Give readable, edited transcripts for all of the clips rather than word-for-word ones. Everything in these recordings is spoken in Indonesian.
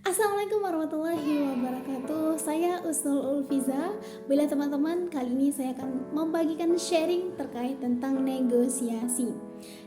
Assalamualaikum warahmatullahi wabarakatuh. Saya Usnul Ulfiza. Bila teman-teman, kali ini saya akan membagikan sharing terkait tentang negosiasi.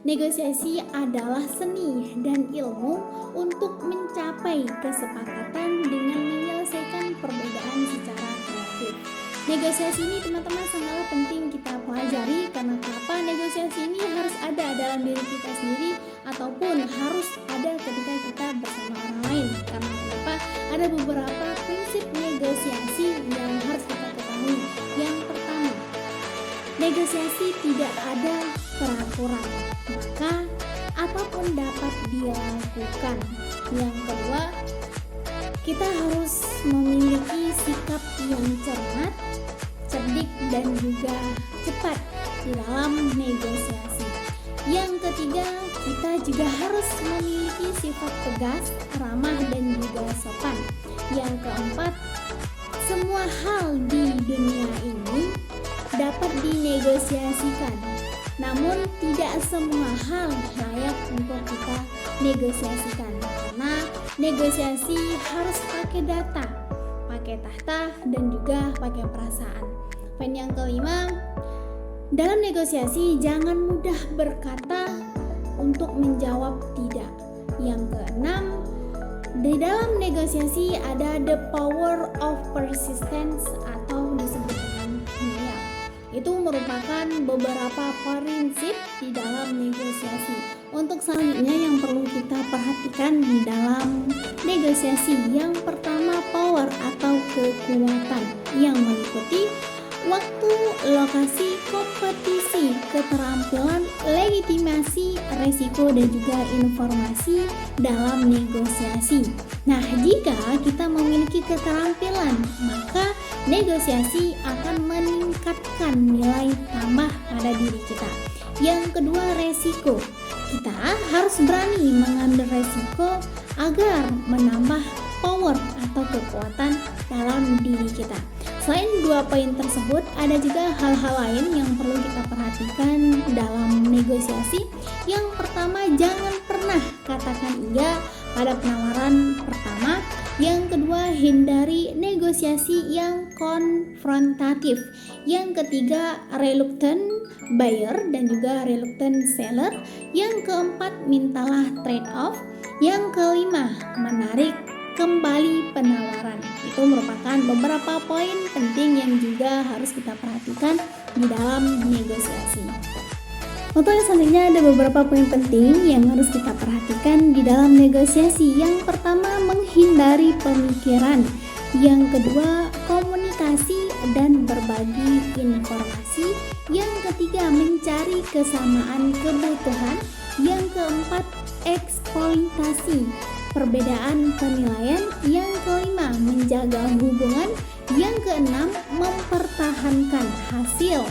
Negosiasi adalah seni dan ilmu untuk mencapai kesepakatan dengan menyelesaikan perbedaan secara kreatif. Negosiasi ini teman-teman sangatlah penting kita pelajari. Karena kenapa? Negosiasi ini harus ada dalam diri kita sendiri ataupun harus ada ketika kita bersama orang lain. Karena kenapa? Ada beberapa prinsip negosiasi yang harus kita ketahui. Yang pertama, negosiasi tidak ada peraturan, maka apapun dapat dilakukan. Yang kedua, kita harus memiliki sikap yang cermat, cerdik, dan juga cepat di dalam negosiasi. Yang ketiga, kita juga harus memiliki sifat tegas, ramah, dan juga sopan. Yang keempat, semua hal di dunia ini dapat dinegosiasikan, namun tidak semua hal layak untuk kita negosiasikan, karena negosiasi harus pakai data, pakai tahta, dan juga pakai perasaan. Poin yang kelima, dalam negosiasi jangan mudah berkata untuk menjawab tidak. Yang keenam, di dalam negosiasi ada the power of persistence atau disebut dengan niat. Itu merupakan beberapa prinsip di dalam negosiasi. Untuk selanjutnya yang perlu kita perhatikan di dalam negosiasi, yang pertama power atau kekuatan yang meliputi waktu, lokasi, kompetisi, keterampilan, legitimasi, resiko, dan juga informasi dalam negosiasi. Nah, jika kita memiliki keterampilan, maka negosiasi akan meningkatkan nilai tambah pada diri kita. Yang kedua, resiko. Kita harus berani mengambil resiko agar menambah power atau kekuatan dalam diri kita. Selain dua poin tersebut, ada juga hal-hal lain yang perlu kita perhatikan dalam negosiasi. Yang pertama, jangan pernah katakan iya pada penawaran pertama. Yang kedua, hindari negosiasi yang konfrontatif. Yang ketiga, reluctant buyer dan juga reluctant seller. Yang keempat, mintalah trade off. Yang kelima, menarik kembali penawaran. Itu merupakan beberapa poin penting yang juga harus kita perhatikan di dalam negosiasi. Untuk yang selanjutnya ada beberapa poin penting yang harus kita perhatikan di dalam negosiasi. Yang pertama, menghindari pemikiran. Yang kedua, komunikasi dan berbagi informasi. Yang ketiga, mencari kesamaan kebutuhan. Yang keempat, eksploitasi, perbedaan penilaian. Yang kelima, menjaga hubungan. Yang keenam, mempertahankan hasil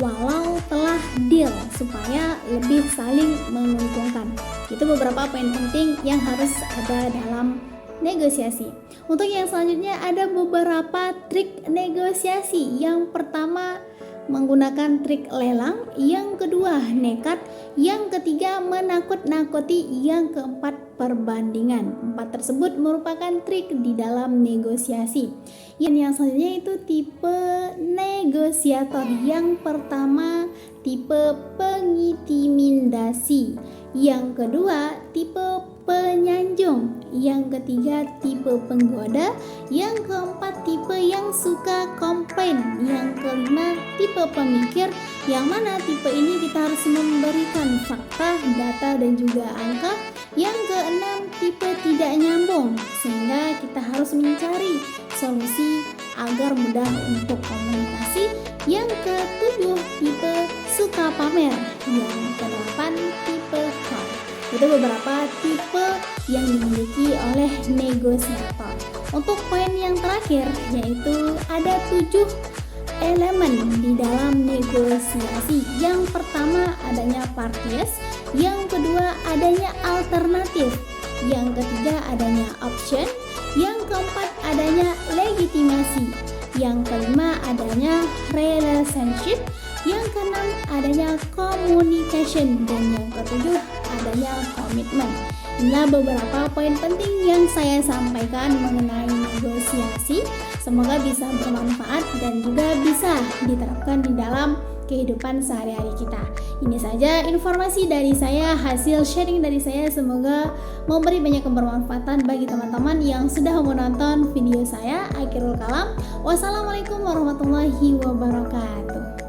walau telah deal supaya lebih saling menguntungkan. Itu beberapa poin penting yang harus ada dalam negosiasi. Untuk yang selanjutnya ada beberapa trik negosiasi. Yang pertama, menggunakan trik lelang. Yang kedua, nekat. Yang ketiga, menakut-nakuti. Yang keempat, perbandingan. 4 tersebut merupakan trik di dalam negosiasi. Yang selanjutnya itu tipe negosiator. Yang pertama, tipe pengintimidasi. Yang kedua, tipe penyanjung. Yang ketiga, tipe penggoda. Yang keempat, tipe yang suka komplain. Yang kelima, tipe pemikir. Yang mana tipe ini kita harus memberikan fakta, data, dan juga angka. Yang keenam, tipe tidak nyambung, sehingga kita harus mencari solusi agar mudah untuk komunikasi. Yang ketujuh, tipe suka pamer. Yang kedelapan, tipe clown. Itu beberapa tipe yang dimiliki oleh negosiator. Untuk poin yang terakhir, yaitu ada 7 elemen di dalam negosiasi. Yang pertama, adanya parties. Yang kedua, adanya alternatif. Yang ketiga, adanya option. Yang keempat, adanya legitimasi. Yang kelima, adanya relationship. Yang keenam, adanya communication. Dan yang ketujuh, adanya komitmen. Inilah beberapa poin penting yang saya sampaikan mengenai negosiasi. Semoga bisa bermanfaat dan juga bisa diterapkan di dalam kehidupan sehari-hari kita. Ini saja informasi dari saya, hasil sharing dari saya. Semoga memberi banyak kebermanfaatan bagi teman-teman yang sudah menonton video saya. Akhirul kalam, wassalamualaikum warahmatullahi wabarakatuh.